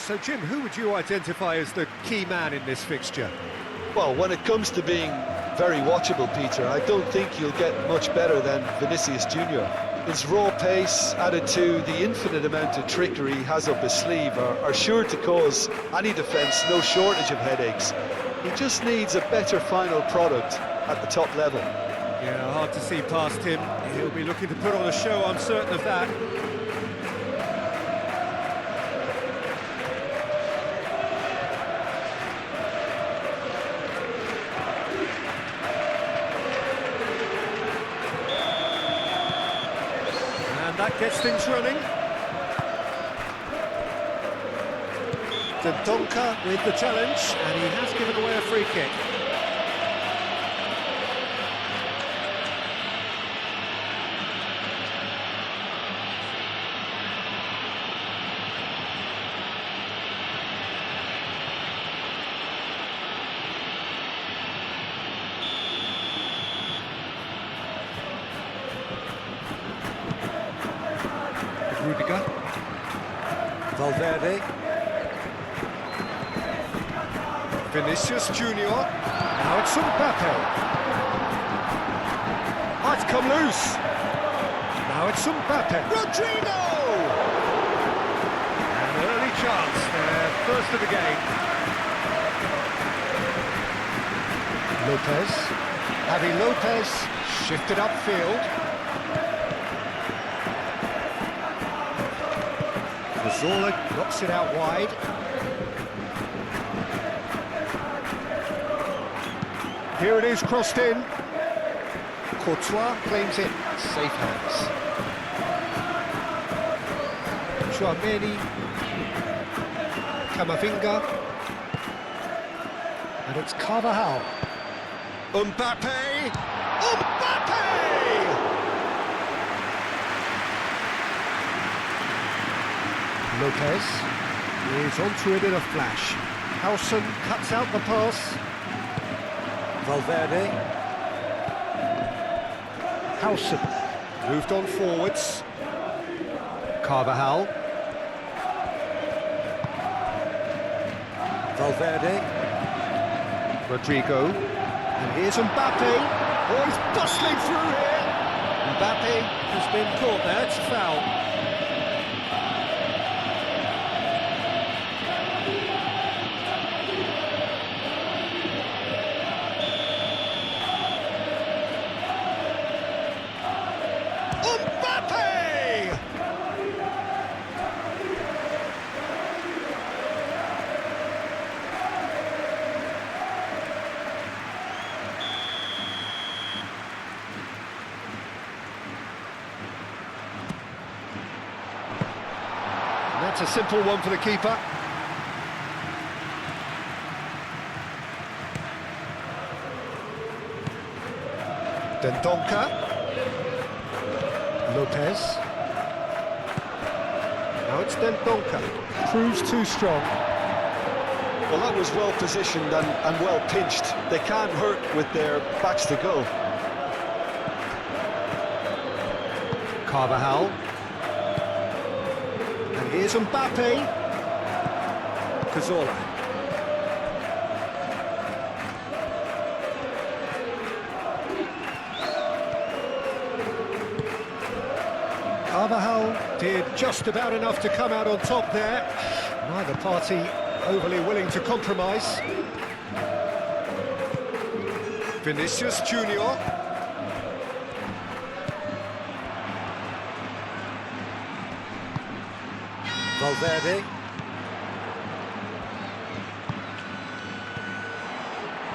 So, Jim, who would you identify as the key man in this fixture? Well, when it comes to being very watchable, Peter, I don't think you'll get much better than Vinicius Junior. His raw pace, added to the infinite amount of trickery he has up his sleeve, are sure to cause any defence no shortage of headaches. He just needs a better final product at the top level. Yeah, hard to see past him. He'll be looking to put on a show, I'm certain of that. And that gets things running. Donka with the challenge, and he has given away a free kick. Rudiger, Valverde, Vinicius Junior, now it's Mbappe. Oh, it's come loose. Now it's Mbappe. Rodrigo! An early chance there, first of the game. Lopez, Javi Lopez, shifted upfield. Zola knocks it out wide. Here it is, crossed in. Courtois claims it, safe hands. Chouameni, Camavinga, and it's Carvajal. Mbappe! Mbappe! Lopez is onto it in a flash. Howson cuts out the pass. Valverde. Howson moved on forwards. Carvajal. Valverde. Rodrigo. And here's Mbappe. Oh, he's bustling through here. Mbappe has been caught there, it's a foul. That's a simple one for the keeper. Donka. Lopez. Now it's Donka. Proves too strong. Well, that was well positioned and well pinched. They can't hurt with their backs to go. Carvajal. And here's Mbappe. Cazorla. Carvajal did just about enough to come out on top there. Neither party overly willing to compromise. Vinicius Junior. Valverde.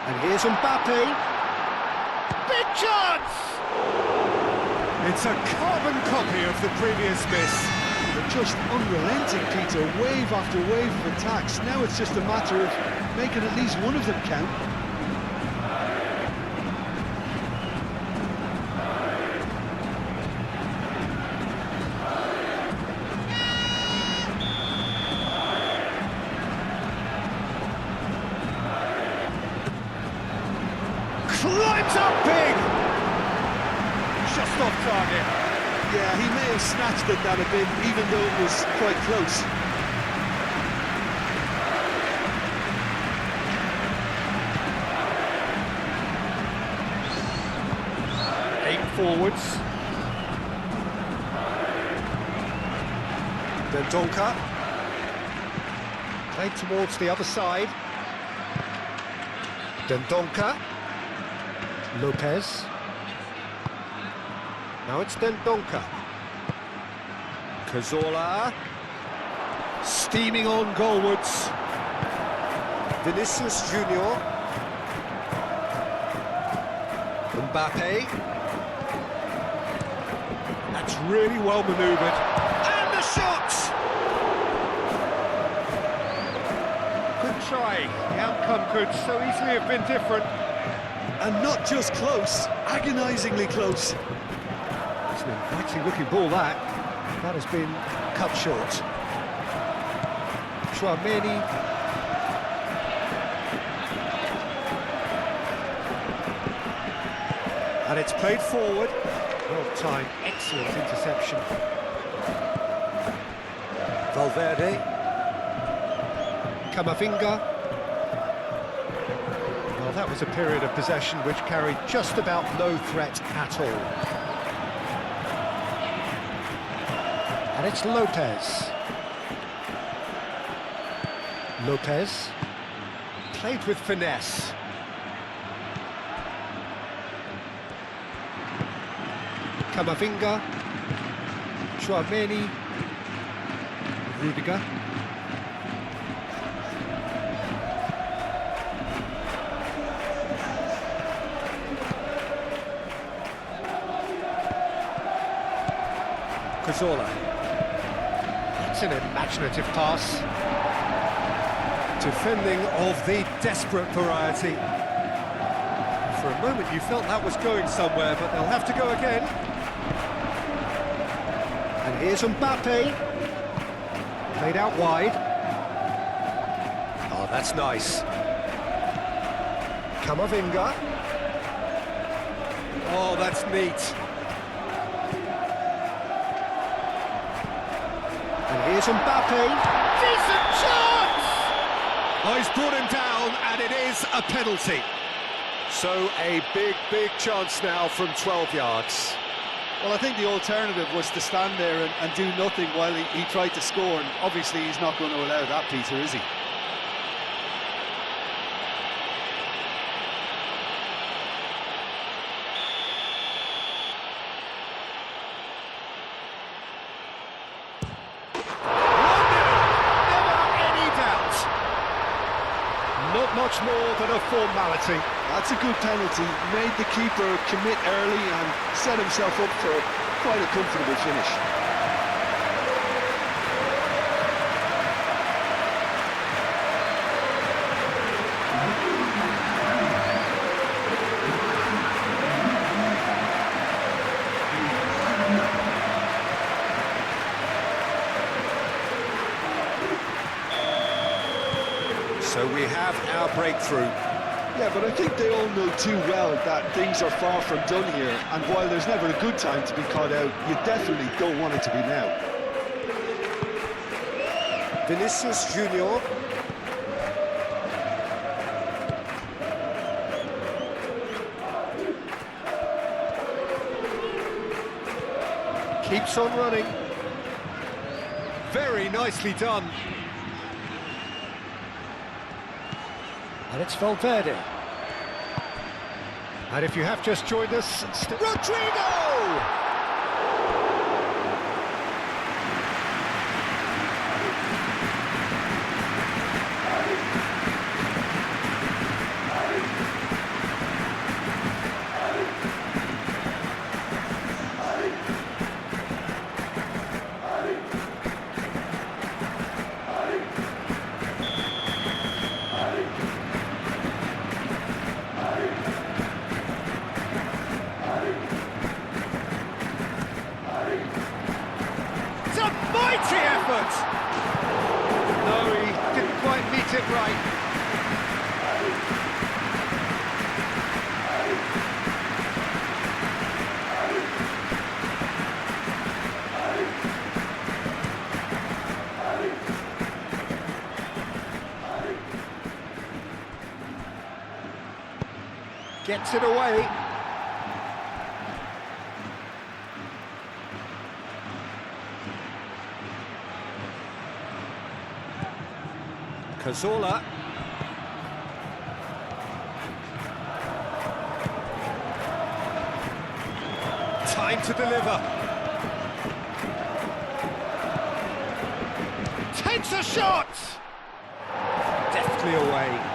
And here's Mbappe. Big chance! It's a carbon copy of the previous miss. They're just unrelenting, Peter, wave after wave of attacks. Now it's just a matter of making at least one of them count. Climbs up big! Just off target. Yeah, he may have snatched at that a bit, even though it was quite close. forwards. Dendonka. Played towards the other side. Dendonka. Lopez. Now it's Dendonka. Cazorla. Steaming on goalwards. Vinicius Junior. Mbappe. That's really well manoeuvred. And the shot! Good try. The outcome could so easily have been different. And not just close, agonisingly close. It's an inviting looking ball, that. That has been cut short. Chouameni. And it's played forward. Well timed, excellent interception. Valverde. Camavinga. Well, that was a period of possession which carried just about no threat at all. And it's Lopez. Lopez. Played with finesse. Camavinga. Chouameni. Rudiger. Cazorla. That's an imaginative pass. Defending of the desperate variety. For a moment you felt that was going somewhere, but they'll have to go again. And here's Mbappe. Played out wide. Oh, that's nice. Camavinga. Oh, that's neat. And here's Mbappe. Decent chance! Oh, he's brought him down, and it is a penalty. So a big chance now from 12 yards. Well, I think the alternative was to stand there and do nothing while he tried to score, and obviously he's not going to allow that, Peter, is he? Not much more than a formality. That's a good penalty. Made the keeper commit early and set himself up for quite a comfortable finish. So we have our breakthrough. Yeah, but I think they all know too well that things are far from done here, and while there's never a good time to be caught out, you definitely don't want it to be now. Vinicius Junior. Keeps on running. Very nicely done. And it's Valverde. And if you have just joined us, Rodrigo! Mighty effort! No, he didn't quite meet it right. Gets it away. Cazorla. Time to deliver. Takes a shot! Deftly away.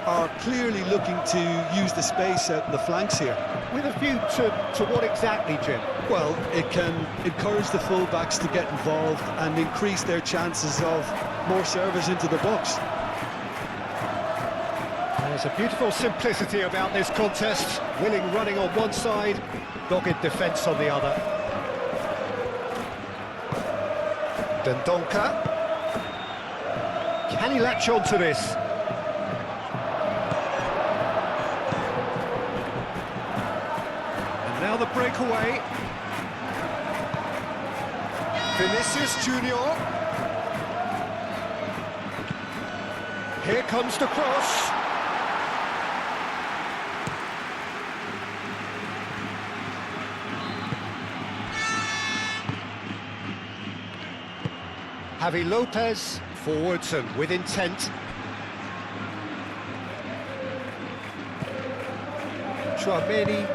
Are clearly looking to use the space out in the flanks here. With a view to what exactly, Jim? Well, it can encourage the full-backs to get involved and increase their chances of more service into the box. There's a beautiful simplicity about this contest. Willing running on one side, dogged defence on the other. Dendonka. Can he latch on to this? And now the breakaway. Vinicius Junior. Here comes the cross. Javi Lopez, forwards and with intent. Chouameni.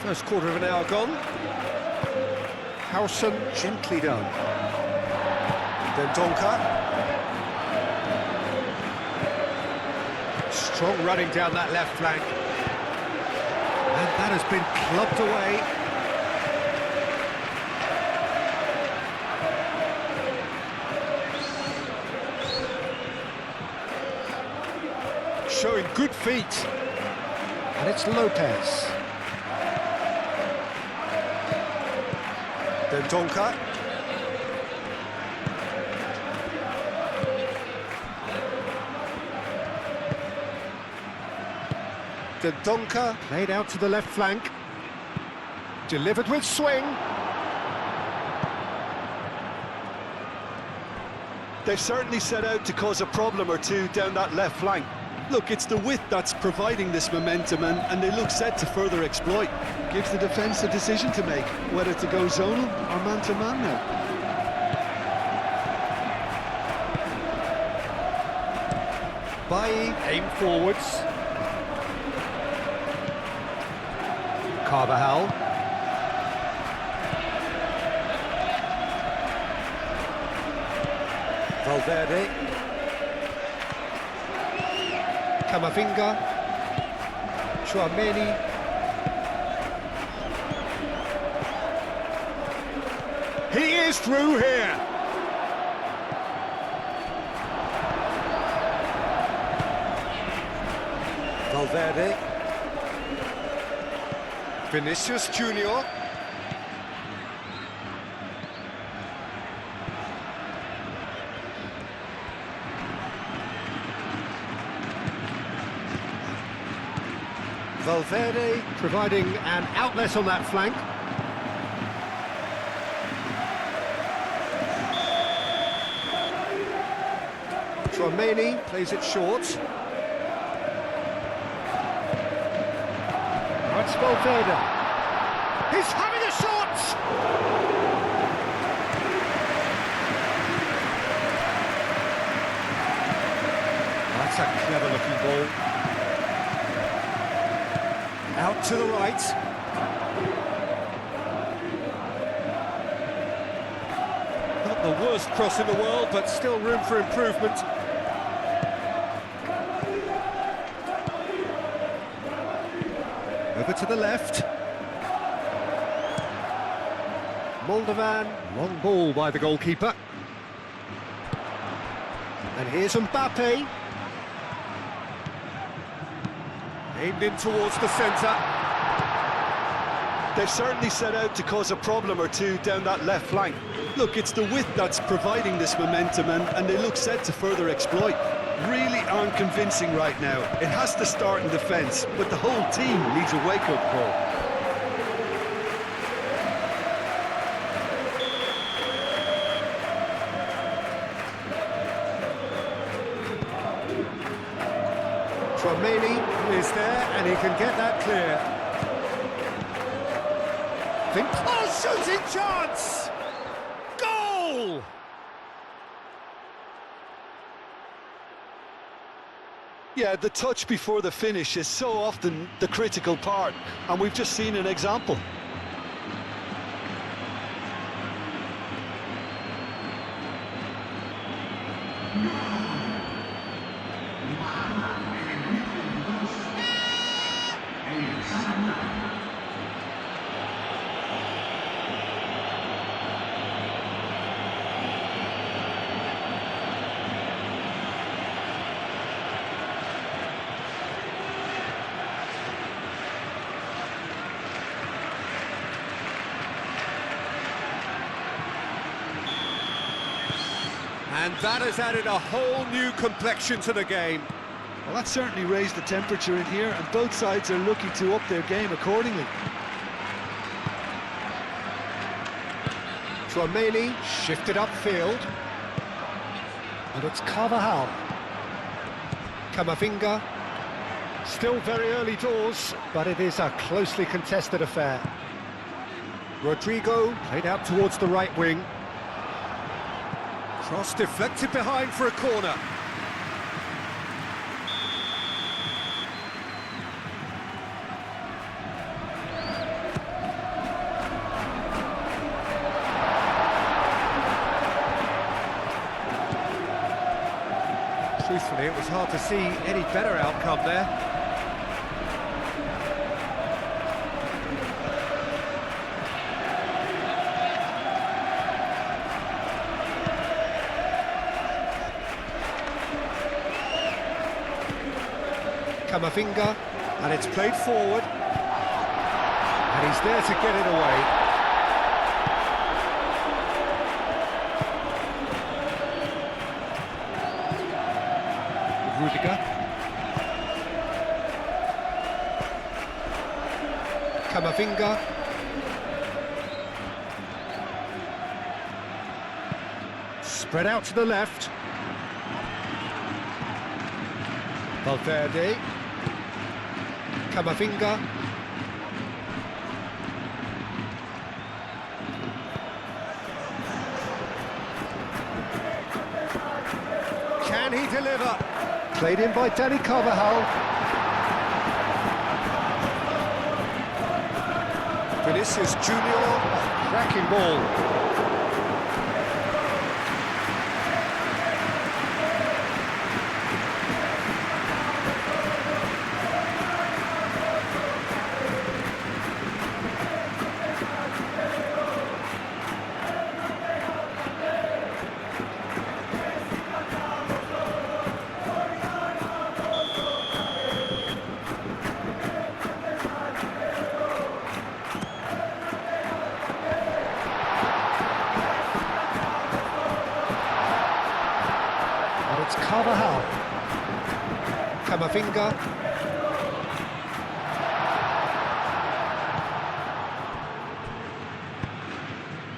First quarter of an hour gone. Howson gently done. Dendonka. Strong running down that left flank. And that has been clubbed away. Showing good feet. And it's Lopez. Dendonka. Dendonka played out to the left flank. Delivered with swing. They've certainly set out to cause a problem or two down that left flank. Look, it's the width that's providing this momentum, and they look set to further exploit. Gives the defence a decision to make, whether to go zonal or man-to-man now. Bailly aim forwards. Carvajal. Valverde. Camavinga. Chouameni. He is through here. Valverde. Vinicius Junior. Valverde providing an outlet on that flank. Chouameni plays it short. That's Valverde. He's having a shot! That's a clever-looking ball. Out to the right. Not the worst cross in the world, but still room for improvement. Over to the left. Moldovan, long ball by the goalkeeper. And here's Mbappe. Aimed in towards the centre. They've certainly set out to cause a problem or two down that left flank. Look, it's the width that's providing this momentum, and they look set to further exploit. Really aren't convincing right now. It has to start in defence, but the whole team needs a wake-up call. Chouameni is there, and he can get that clear. Oh, shooting chance! Goal! Yeah, the touch before the finish is so often the critical part, and we've just seen an example. And that has added a whole new complexion to the game. Well, that certainly raised the temperature in here, and both sides are looking to up their game accordingly. Tchouameni shifted upfield. And it's Carvajal. Camavinga. Still very early doors, but it is a closely contested affair. Rodrigo played out towards the right wing. Cross deflected behind for a corner. Truthfully, it was hard to see any better outcome there. Camavinga, and it's played forward, and he's there to get it away. Rudiger. Camavinga. Spread out to the left. Valverde. Camavinga. Can he deliver? Played in by Danny Carvajal. Vinicius Junior, cracking ball. It's Carvajal. Camavinga.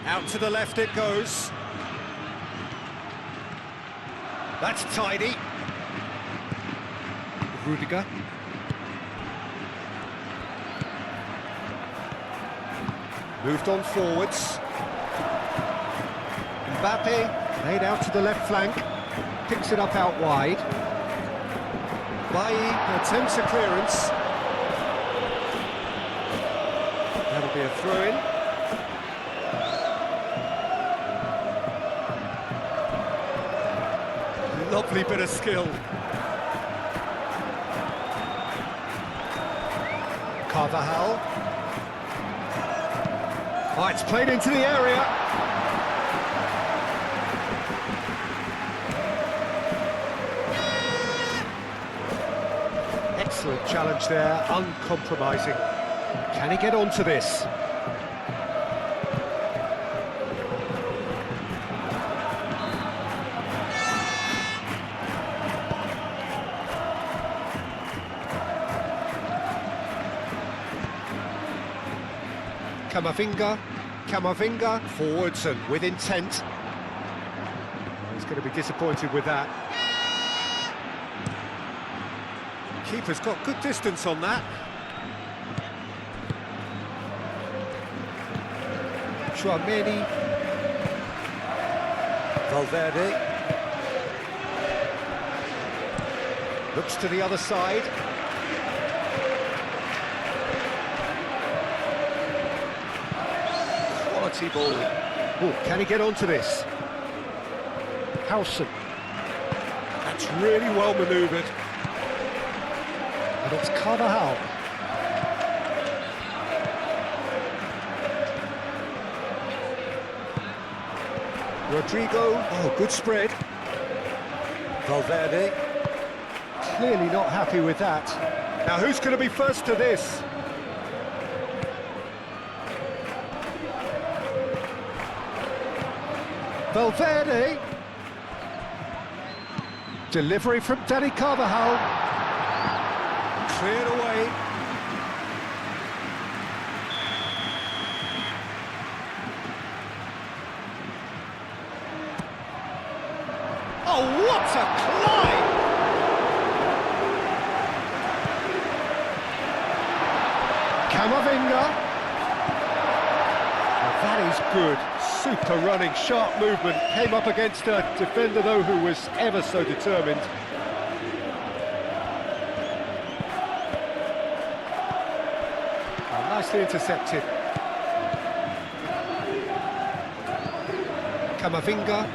Out to the left it goes. That's tidy. Rudiger. Moved on forwards. Mbappe laid out to the left flank. Picks it up out wide. Bailly attempts a clearance. That'll be a throw-in. Lovely bit of skill. Carvajal. Oh, it's played into the area. Excellent challenge there, uncompromising. Can he get onto this? Camavinga, forwards and with intent. He's going to be disappointed with that. Keeper's got good distance on that. Chouameni. Valverde. Looks to the other side. Quality ball. Oh, can he get onto this? Howson. That's really well manoeuvred. And it's Carvajal. Rodrigo. Oh, good spread. Valverde. Clearly not happy with that. Now who's going to be first to this? Valverde. Delivery from Dani Carvajal. Cleared away. Oh, what a climb! Camavinga. Now that is good. Super running, sharp movement. Came up against a defender, though, who was ever so determined. Oh, nicely intercepted. Camavinga.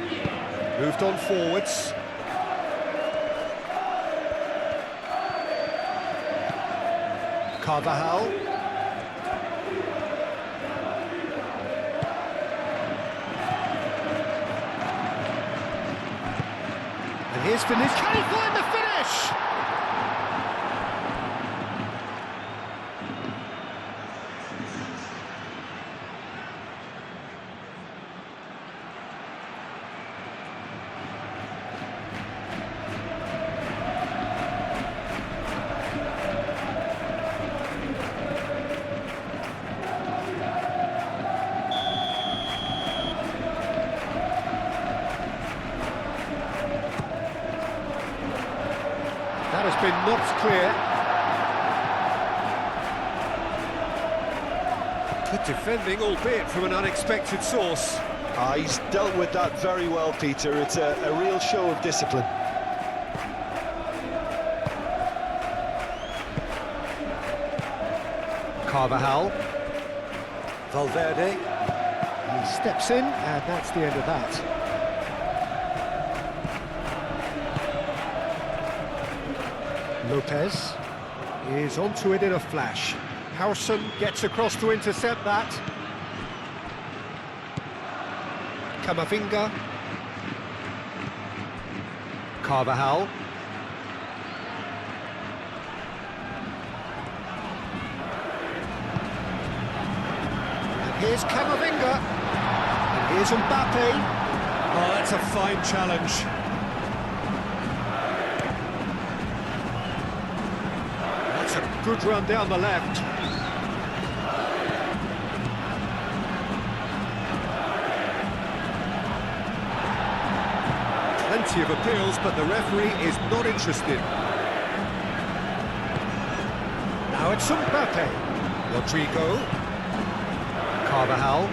Moved on forwards. Carvajal. And here's Vinicius. Can he find the finish? That has been knocked clear. Good defending, albeit from an unexpected source. He's dealt with that very well, Peter. It's a real show of discipline. Carvajal. Valverde. He steps in, and that's the end of that. Lopez is onto it in a flash. Howson gets across to intercept that. Camavinga. Carvajal. And here's Camavinga. And here's Mbappe. Oh, that's a fine challenge. Good run down the left. Plenty of appeals, but the referee is not interested. Now it's Mbappe. Rodrigo. Carvajal.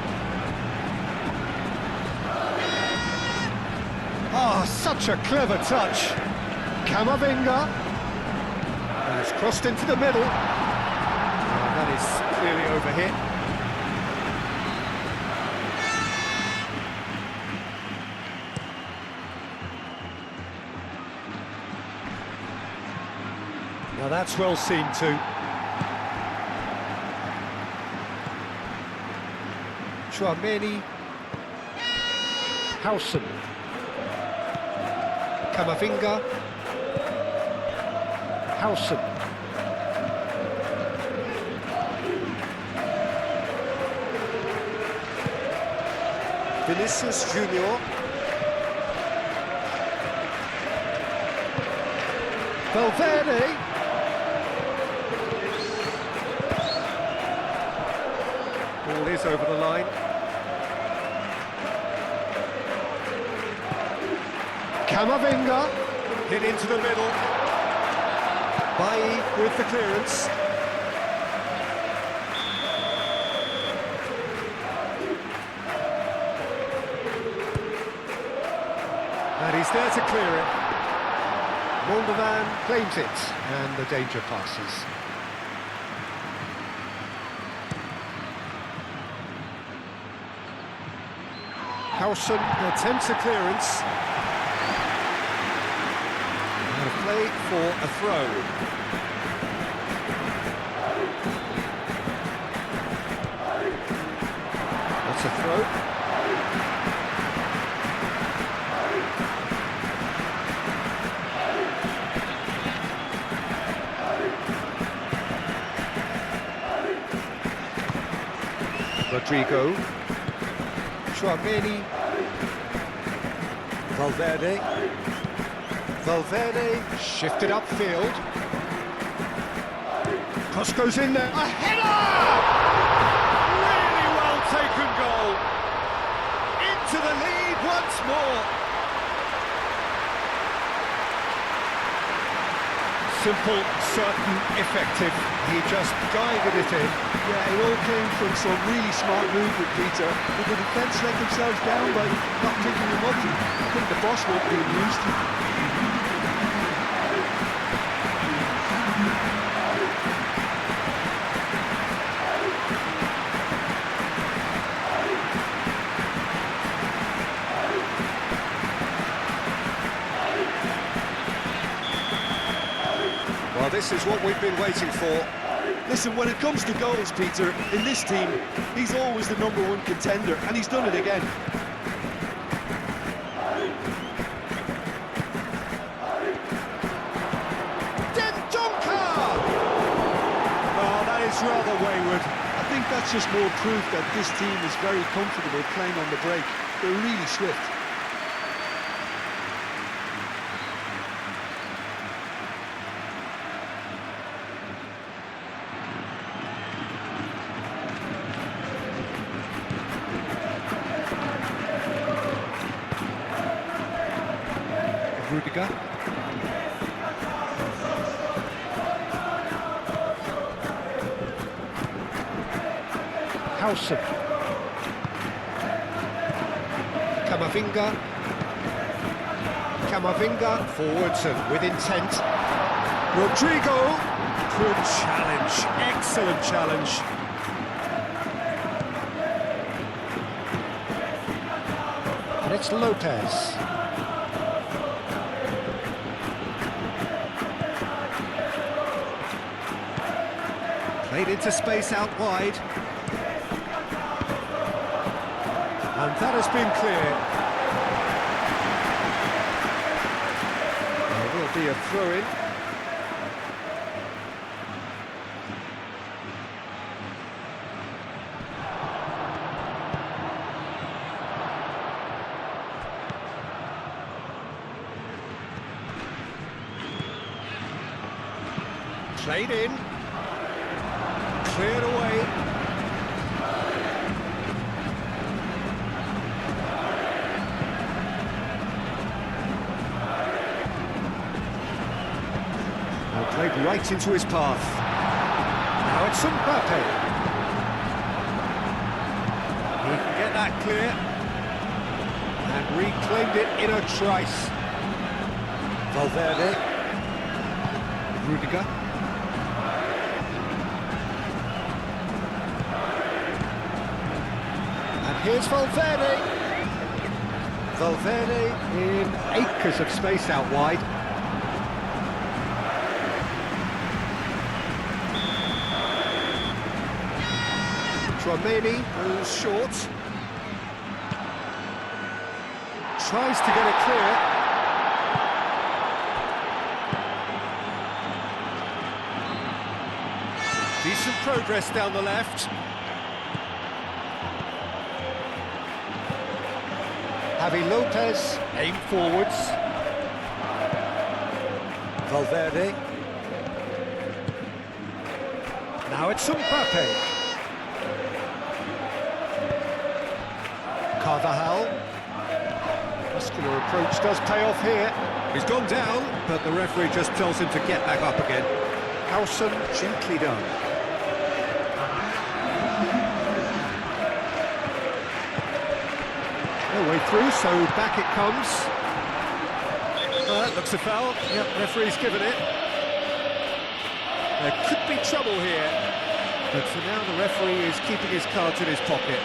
Oh, such a clever touch. Camavinga. Has crossed into the middle. That is clearly overhit. Now that's well seen too. Chouameni. Howson. Camavinga. Howson. Vinicius Junior. Valverde. Ball is over the line. Camavinga. Hit into the middle. Bailly with the clearance. And he's there to clear it. Moldovan claims it, and the danger passes. Howson attempts a clearance. And a play for a throw. That's a throw. Rodrigo, Chouameni, Valverde, shifted upfield. Cross goes in there, a header! Really well taken goal. Into the lead once more. Simple, certain, effective. He just guided it in. Yeah, it all came from some really smart movement, Peter. But the defence let themselves down by not picking him up. I think the boss won't be amused. Well, this is what we've been waiting for. Listen, when it comes to goals, Peter, in this team, he's always the #1 contender, and he's done it again. Dendonka! Oh, that is rather wayward. I think that's just more proof that this team is very comfortable playing on the break. They're really swift. Rudiger. Howson. Camavinga forwards and with intent. Rodrigo. Good challenge. Excellent challenge. And it's Lopez. Played into space out wide. And that has been clear. There will be a throw-in. Played in. Cleared away. Played right into his path. Now it's Mbappe. He can get that clear. And reclaimed it in a trice. Valverde. Rudiger. And here's Valverde. Valverde in acres of space out wide. Chouameni goes short. Tries to get it clear. Decent progress down the left. Javi Lopez, aim forwards. Valverde. Now it's Mbappe. Carvajal. Muscular approach does pay off here. He's gone down, but the referee just tells him to get back up again. Howson, gently done. No way through, so back it comes. Looks a foul. Yep, referee's given it. There could be trouble here, but for now the referee is keeping his cards in his pocket.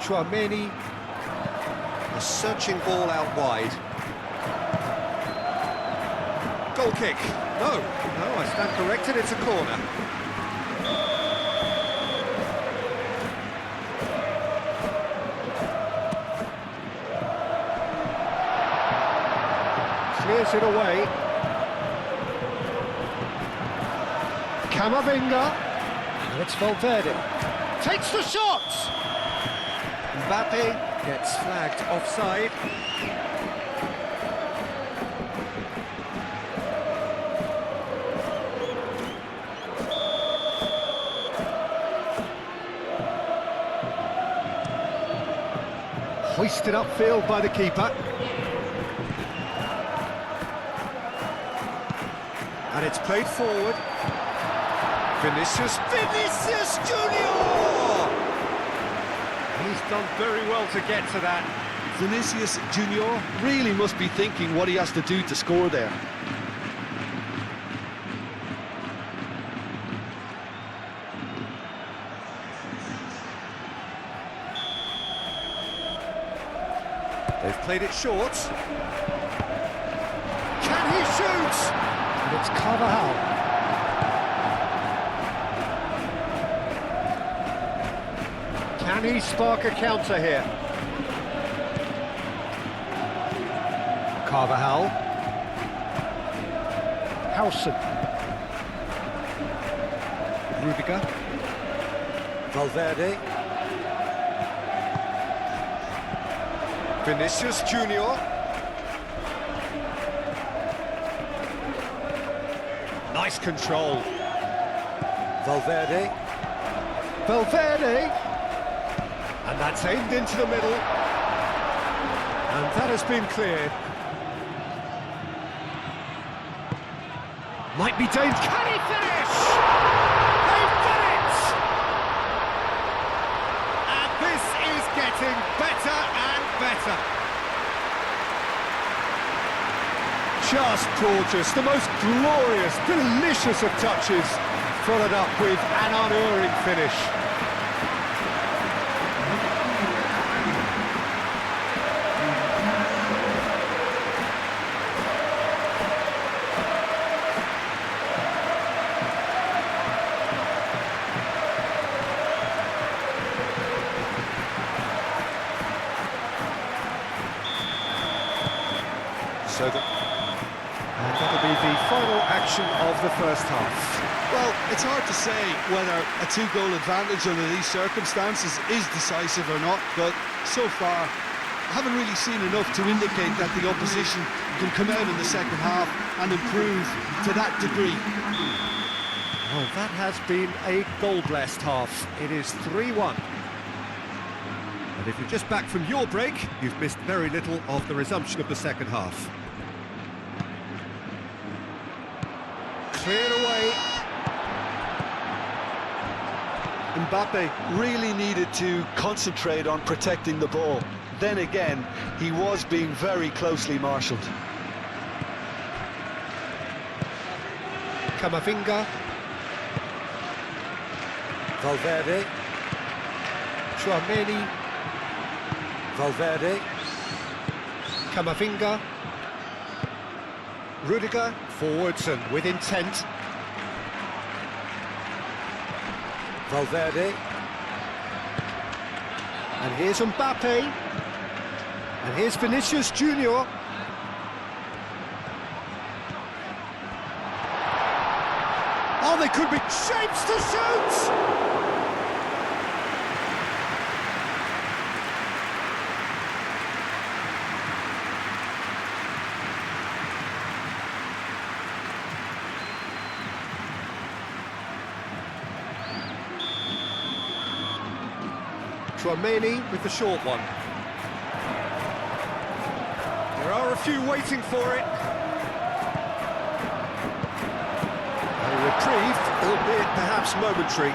Chouameni, a searching ball out wide. Goal kick. No, I stand corrected, it's a corner. Clears it away. Camavinga. And it's Valverde. Takes the shot! Mbappe gets flagged offside. Hoisted upfield by the keeper. And it's played forward. Vinicius Junior! He's done very well to get to that. Vinicius Junior really must be thinking what he has to do to score there. They've played it short. Can he shoot? And it's Carvajal. Can he spark a counter here? Carvajal. Howson. Rudiger. Valverde. Vinicius Junior. Nice control. Valverde. And that's aimed into the middle. And that has been cleared. Might be dangerous. Can he finish? They've done it! And this is getting better and better. Just gorgeous. The most glorious, delicious of touches. Followed up with an unerring finish. And that'll be the final action of the first half. Well, it's hard to say whether a two-goal advantage under these circumstances is decisive or not, but so far I haven't really seen enough to indicate that the opposition can come out in the second half and improve to that degree. Well, that has been a goal-blessed half. It is 3-1. And if you're just back from your break, you've missed very little of the resumption of the second half. Cleared away. Mbappe really needed to concentrate on protecting the ball. Then again, he was being very closely marshalled. Camavinga. Valverde. Chouameni. Valverde. Camavinga. Rudiger. Forwards and with intent. Valverde. And here's Mbappe. And here's Vinicius Junior. Oh, they could be shapes to shoot! Tchouameni with the short one. There are a few waiting for it. A reprieve, albeit perhaps momentary.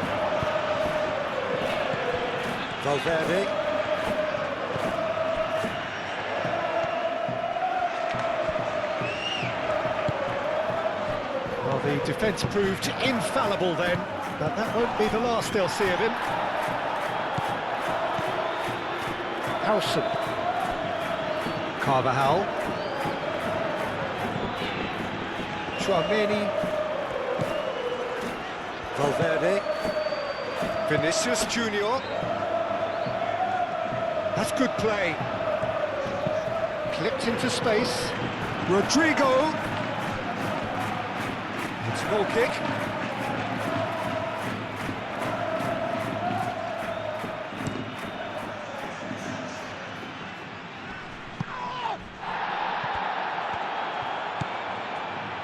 Valverde. Well, the defence proved infallible then, but that won't be the last they'll see of him. Howson. Carvajal. Tchouameni. Valverde. Vinicius Junior. That's good play. Clipped into space. Rodrigo. It's a goal kick.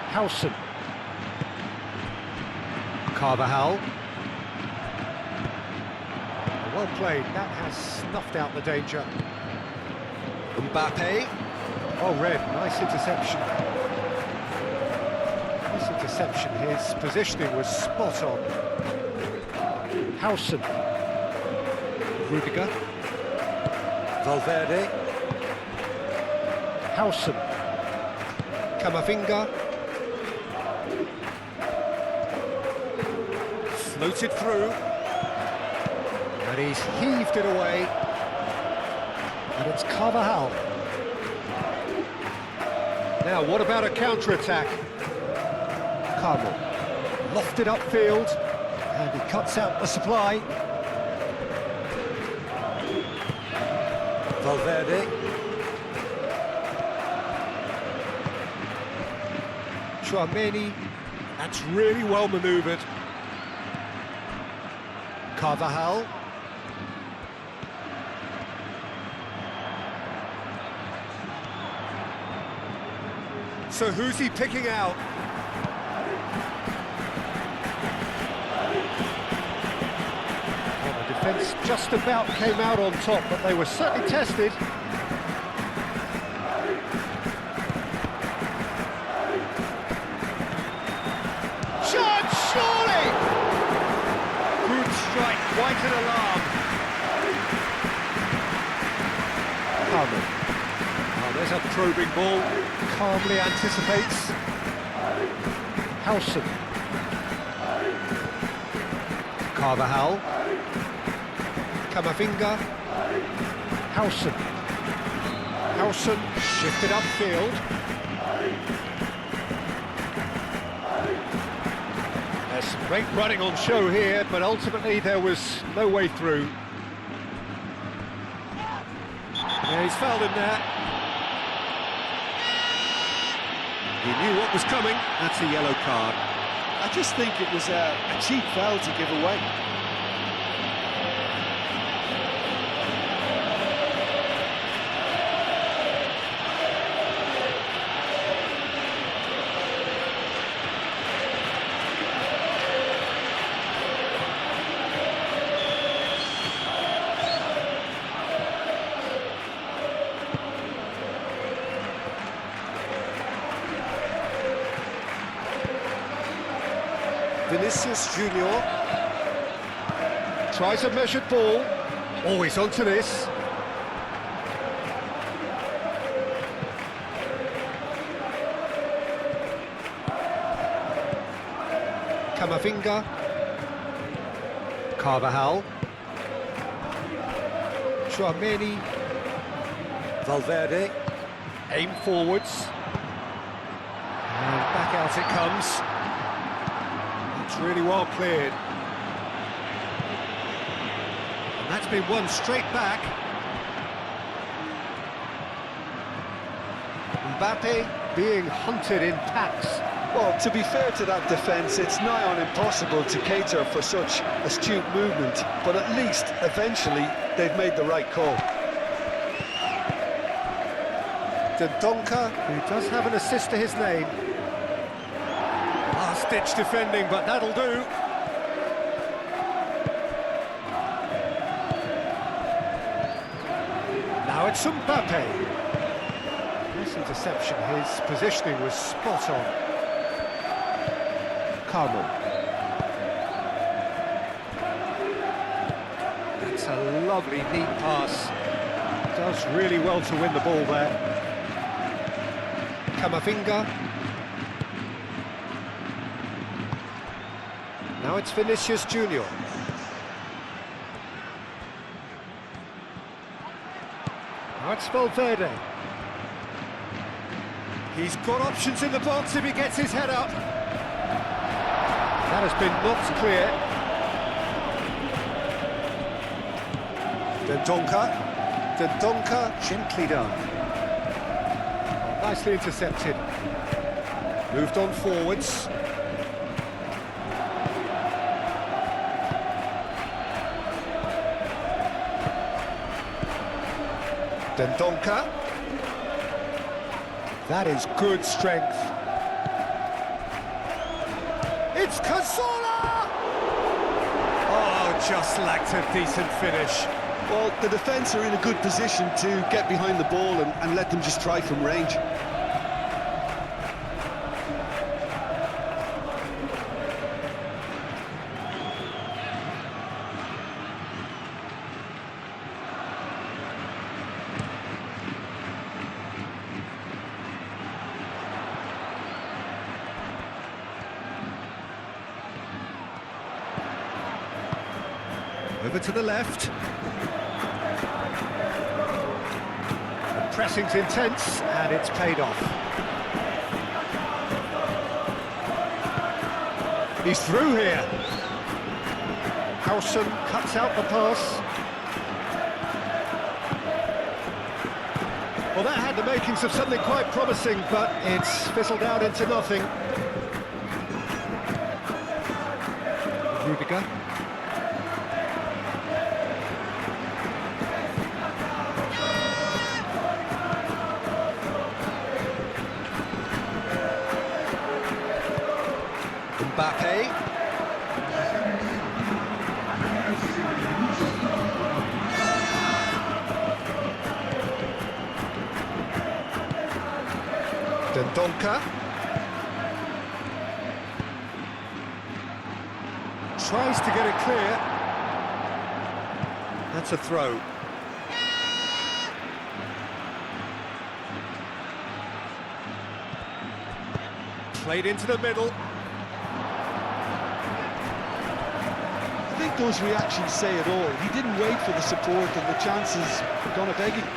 Howson. Carvajal. Well played, that has snuffed out the danger. Mbappe. Oh, red, nice interception. Nice interception, his positioning was spot on. Howson. Rudiger. Valverde. Howson. Camavinga. Floated through. And he's heaved it away. And it's Carvajal. Now, what about a counter-attack? Carmo. Lofted upfield. And he cuts out the supply. Valverde. Tchouameni. That's really well manoeuvred. Carvajal. So who's he picking out? Well, the defence just about came out on top, but they were certainly tested. Shot, surely! Good strike, quite an alarm. Carmen. Oh, there's a probing ball. Calmly anticipates. Howson. Carvajal. Camavinga. Howson. Howson shifted upfield. There's some great running on show here, but ultimately there was no way through. Yeah, he's fouled him there. He knew what was coming. That's a yellow card. I just think it was a cheap foul to give away. Vinicius Junior tries a measured ball. Always onto this. Camavinga. Carvajal. Tchouameni. Valverde. Aim forwards. And back out it comes. Really well cleared. And that's been won straight back. Mbappe being hunted in packs. Well, to be fair to that defence, it's nigh on impossible to cater for such astute movement, but at least, eventually, they've made the right call. Dendoncker, who does have an assist to his name. Last-ditch defending, but that'll do. it's Mbappe. Nice interception, his positioning was spot on. Carmel. That's a lovely, neat pass. Does really well to win the ball there. Camavinga. Now it's Vinicius Junior. Now it's Valverde. He's got options in the box if he gets his head up. That has been knocked clear. Dendonka, gently done. Oh, nicely intercepted. Moved on forwards. Dendonka. That is good strength. It's Cazorla! Oh, just lacked a decent finish. Well, the defence are in a good position to get behind the ball and let them just try from range. Over to the left. The pressing's intense, and it's paid off. He's through here. Howson cuts out the pass. Well, that had the makings of something quite promising, but it's fizzled out into nothing. Rudiger. Mbappe. Dendonka. Tries to get it clear. That's a throw. Played into the middle. I think those reactions say it all. He didn't wait for the support, and the chances are gonna beg him.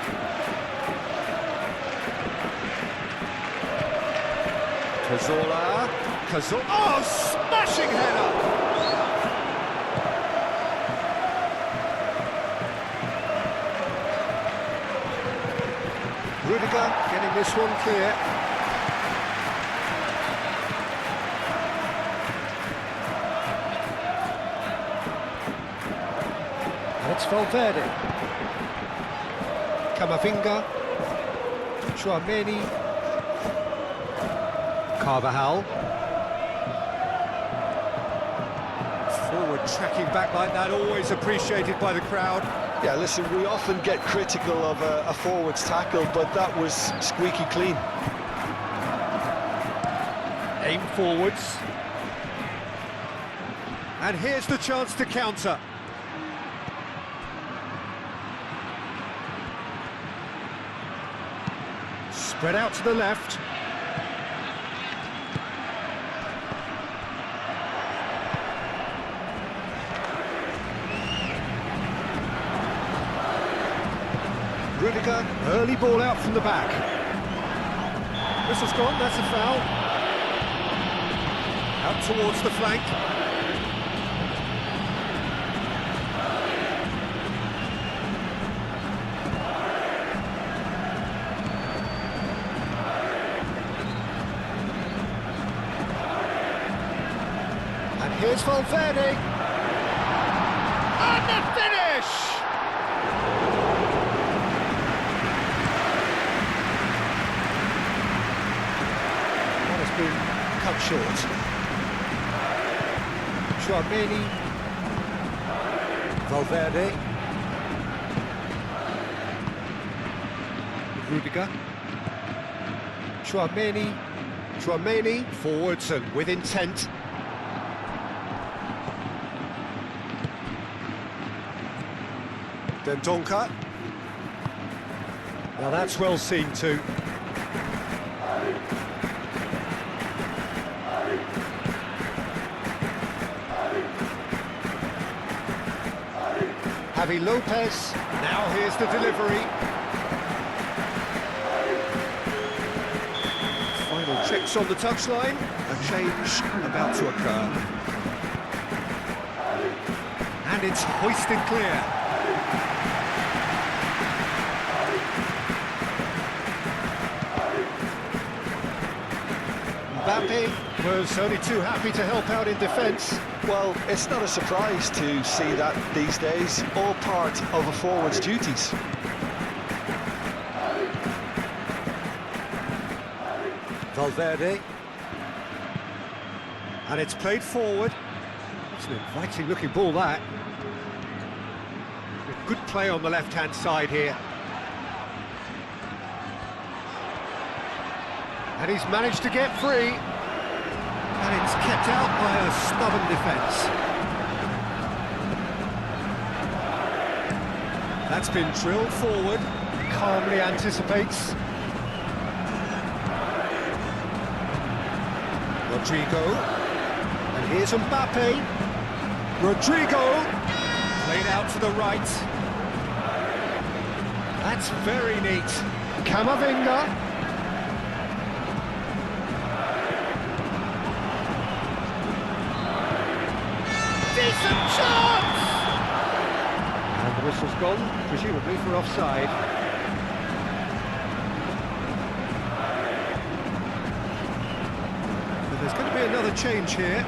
Cazorla. Oh, smashing header! Rudiger getting this one clear. It's Valverde. Camavinga. Chouameni. Carvajal. Forward tracking back like that, always appreciated by the crowd. Yeah, listen, we often get critical of a forward's tackle, but that was squeaky clean. Aim forwards. And here's the chance to counter. Spread out to the left. Rudiger, early ball out from the back. Whistle's gone, that's a foul. Out towards the flank. And here's Valverde. And the finish! Been cut short. Chouameni. Valverde. Rudiger. Chouameni, forwards and with intent. Dendonka. Now that's well seen too. Javi Lopez, now here's the delivery. Final checks on the touchline, a change about to occur. And it's hoisted clear. Mbappe was only too happy to help out in defence. Well, it's not a surprise to see that these days, all part of a forward's duties. Valverde. And it's played forward. It's an inviting looking ball, that. Good play on the left-hand side here. And he's managed to get free. And it's kept out by a stubborn defence. That's been drilled forward. Calmly anticipates. Rodrigo. And here's Mbappe. Rodrigo. Played out to the right. That's very neat. Camavinga. Decent chance! And the whistle's gone, presumably for offside. But there's going to be another change here.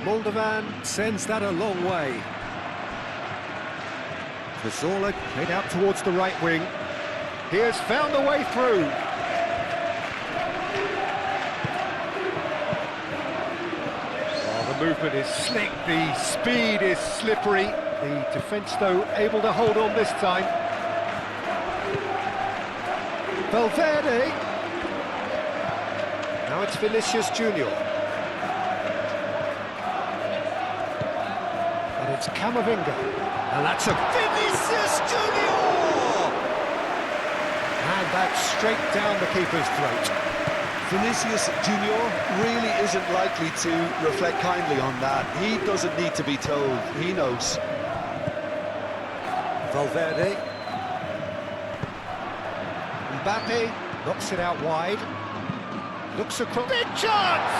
Moldovan sends that a long way. Cazorla played out towards the right wing. He has found a way through. Oh, the movement is slick, the speed is slippery. The defence, though, able to hold on this time. Valverde. Now it's Vinicius Junior. And it's Camavinga. And that's a Vinicius Junior! And that's straight down the keeper's throat. Vinicius Junior really isn't likely to reflect kindly on that. He doesn't need to be told, he knows. Valverde. Mbappe knocks it out wide. Looks across. Big chance!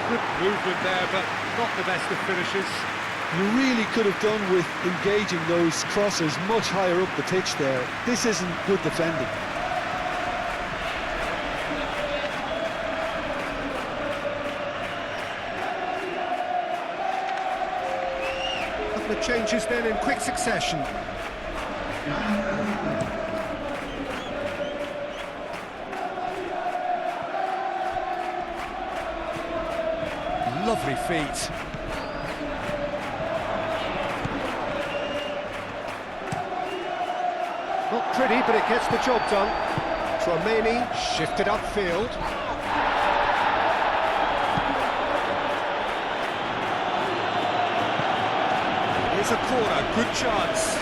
Good movement there, but not the best of finishes. You really could have done with engaging those crosses much higher up the pitch there. This isn't good defending. A couple of changes then in quick succession. Lovely feet. Not pretty, but it gets the job done. Chouameni shifted upfield. Here's a corner, good chance.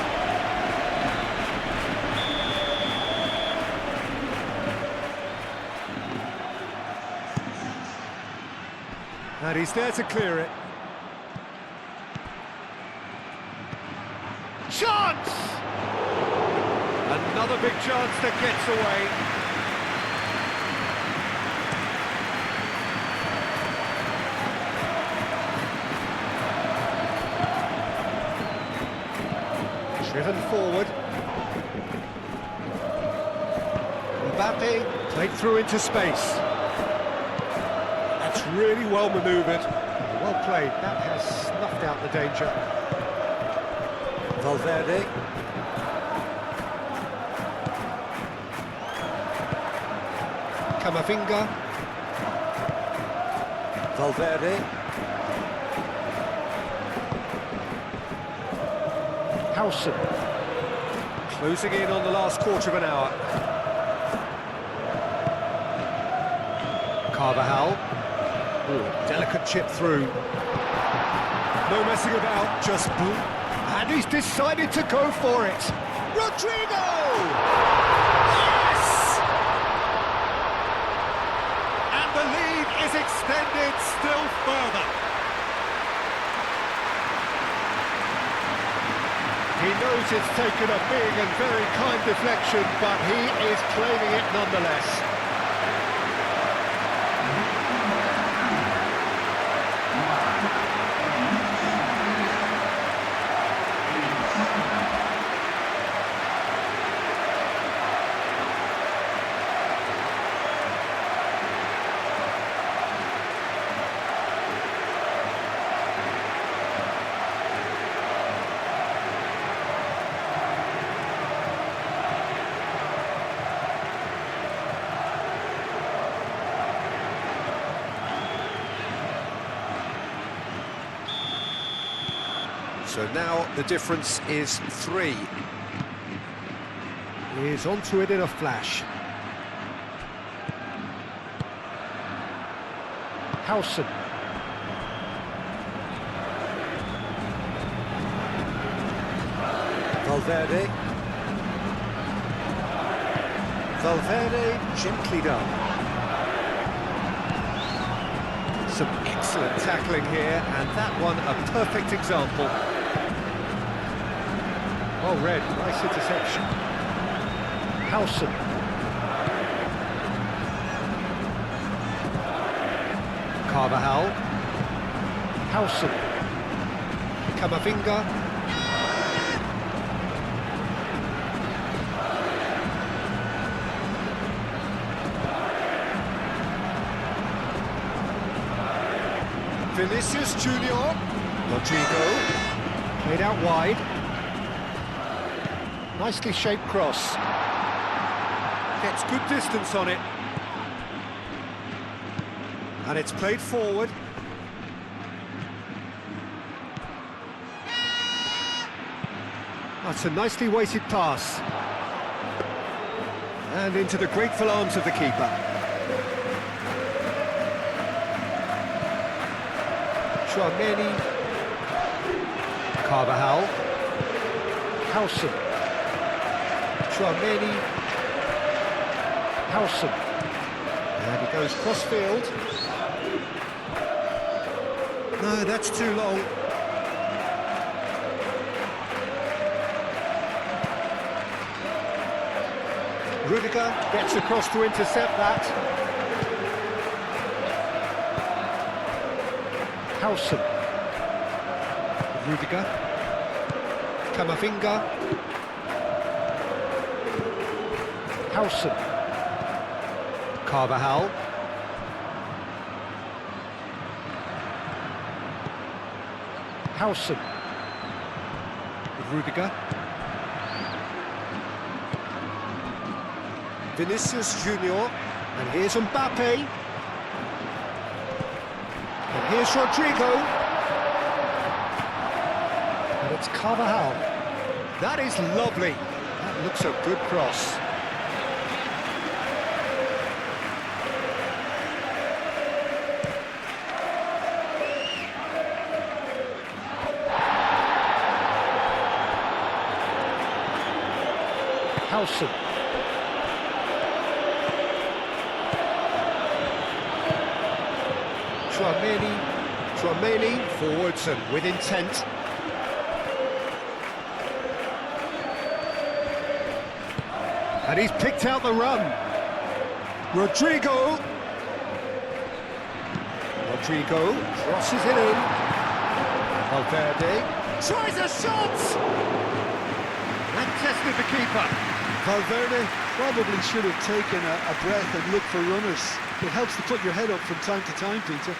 And he's there to clear it. Chance! Another big chance that gets away. Driven forward. Mbappe played through into space. That's really well manoeuvred. Well played. That has snuffed out the danger. Valverde. Camavinga. Valverde. Howson. Closing in on the last quarter of an hour. Carvajal. Ooh, delicate chip through. No messing about, just boom. And he's decided to go for it. Rodrigo! Yes! And the lead is extended still further. He knows it's taken a big and very kind deflection, but he is claiming it nonetheless. So now the difference is 3. He's onto it in a flash. Howson. Valverde. Valverde gently done. Some excellent tackling here, and that one a perfect example. Well read, nice interception. Howson. Carvajal. Howson. Camavinga. Vinicius Junior. Rodrigo. Played out wide. Nicely shaped cross. Gets good distance on it. And it's played forward. That's a nicely weighted pass. And into the grateful arms of the keeper. Chouameni. Carvajal. Howson. Chouameni. Howson. And he goes cross-field. No, that's too long. Rudiger gets across to intercept that. Howson. Rudiger. Camavinga. Howson. Carvajal. Howson. Rudiger. Vinicius Junior. And here's Mbappe. And here's Rodrigo. And it's Carvajal. That is lovely. That looks a good cross. Howson. Chouameni forwards and with intent. And he's picked out the run. Rodrigo crosses it in. Valverde tries a shot! And tested the keeper. Valverde probably should have taken a breath and looked for runners. It helps to put your head up from time to time, Peter.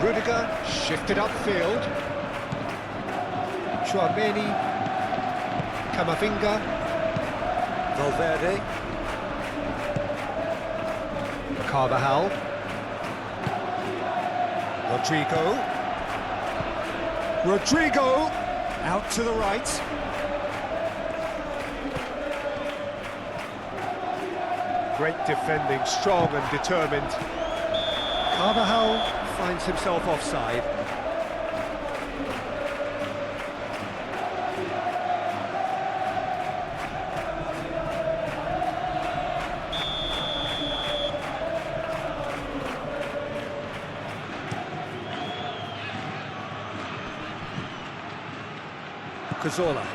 Rudiger shifted upfield. Chouameni. Camavinga. Valverde. Carvajal. Rodrigo. Out to the right. Great defending, strong and determined. Carvajal finds himself offside. Cazorla.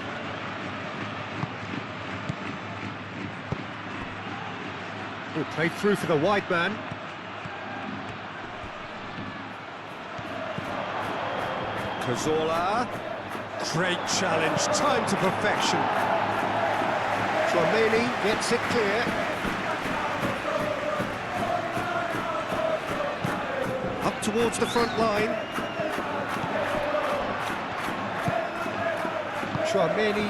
Oh, played through for the wide man. Cazorla. Great challenge, time to perfection. Tchouaméni gets it clear. Up towards the front line. Tchouaméni.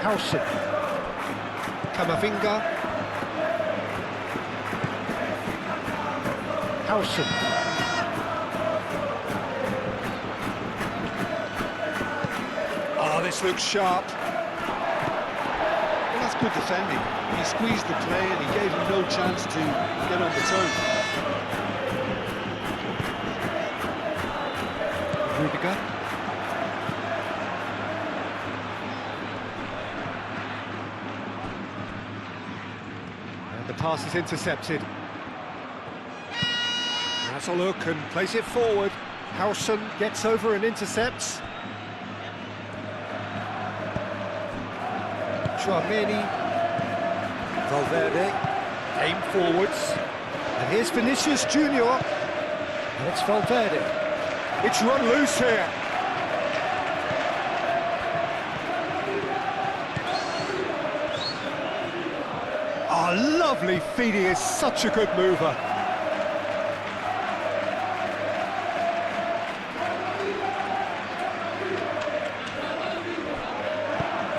Howson. Camavinga. Howson. Oh, this looks sharp. Well, that's good defending. He squeezed the play and he gave him no chance to get on the turn. Rudiger. And the pass is intercepted. That's a look and plays it forward. Howson gets over and intercepts. Tchouaméni. Valverde. Aim forwards. And here's Vinicius Junior. And it's Valverde. It's run loose here. Oh, lovely feed. He is such a good mover.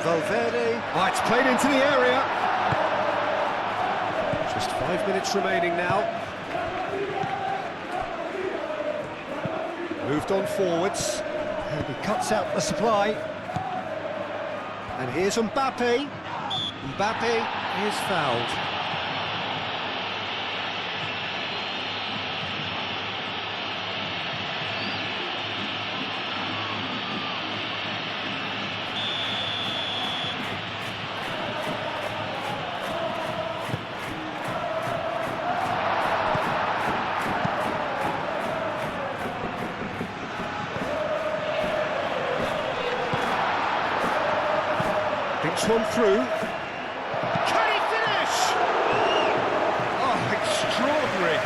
Valverde. Oh, it's played into the area. Just 5 minutes remaining now. Moved on forwards. And he cuts out the supply. And here's Mbappe. Mbappe is fouled. Thinks one through. Can he finish? Oh, extraordinary.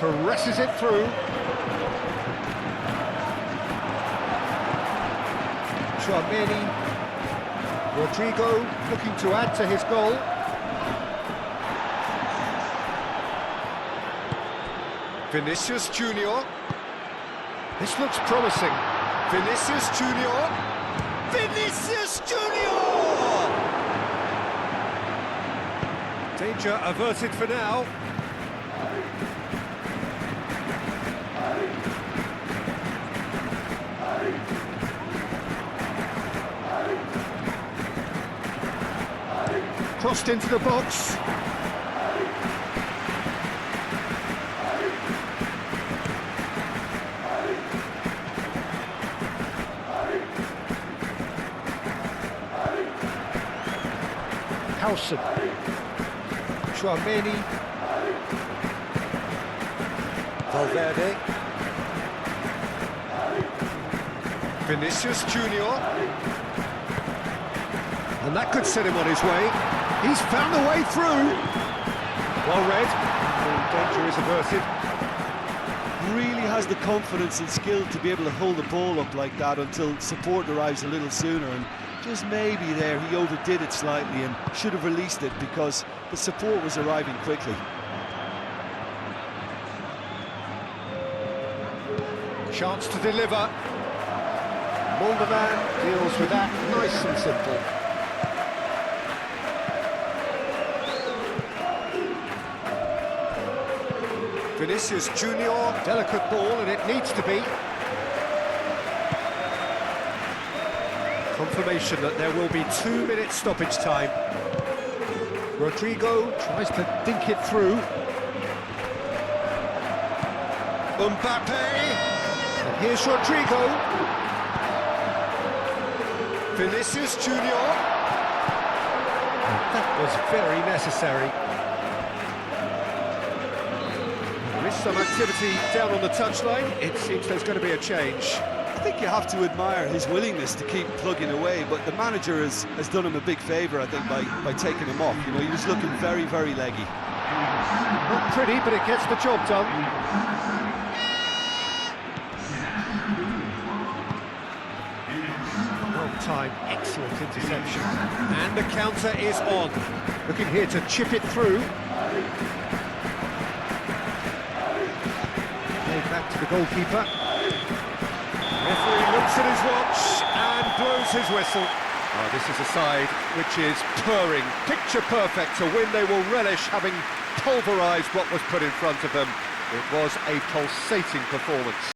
Caresses it through. Tchouaméni. Rodrigo looking to add to his goal. Vinicius Junior. This looks promising. Vinicius Junior. Vinicius Junior! Danger averted for now. Crossed into the box. Howson. Tchouaméni. Valverde. Vinicius Junior. And that could set him on his way. He's found a way through. Well read. The danger is averted. Really has the confidence and skill to be able to hold the ball up like that until support arrives a little sooner, and just maybe there he overdid it slightly and should have released it because the support was arriving quickly. Chance to deliver. Molderman deals with that nice and simple. Vinicius Junior, delicate ball, and it needs to be. Confirmation that there will be 2 minutes stoppage time. Rodrigo tries to dink it through. Mbappe, and here's Rodrigo. Vinicius Junior. That was very necessary. There is some activity down on the touchline. It seems there's going to be a change. I think you have to admire his willingness to keep plugging away, but the manager has done him a big favour, I think, by taking him off. You know, he was looking very, very leggy. Not pretty, but it gets the job done. Well-timed, excellent interception. And the counter is on. Looking here to chip it through. Back to the goalkeeper. Referee looks at his watch and blows his whistle. This is a side which is purring, picture perfect to win. They will relish having pulverised what was put in front of them. It was a pulsating performance.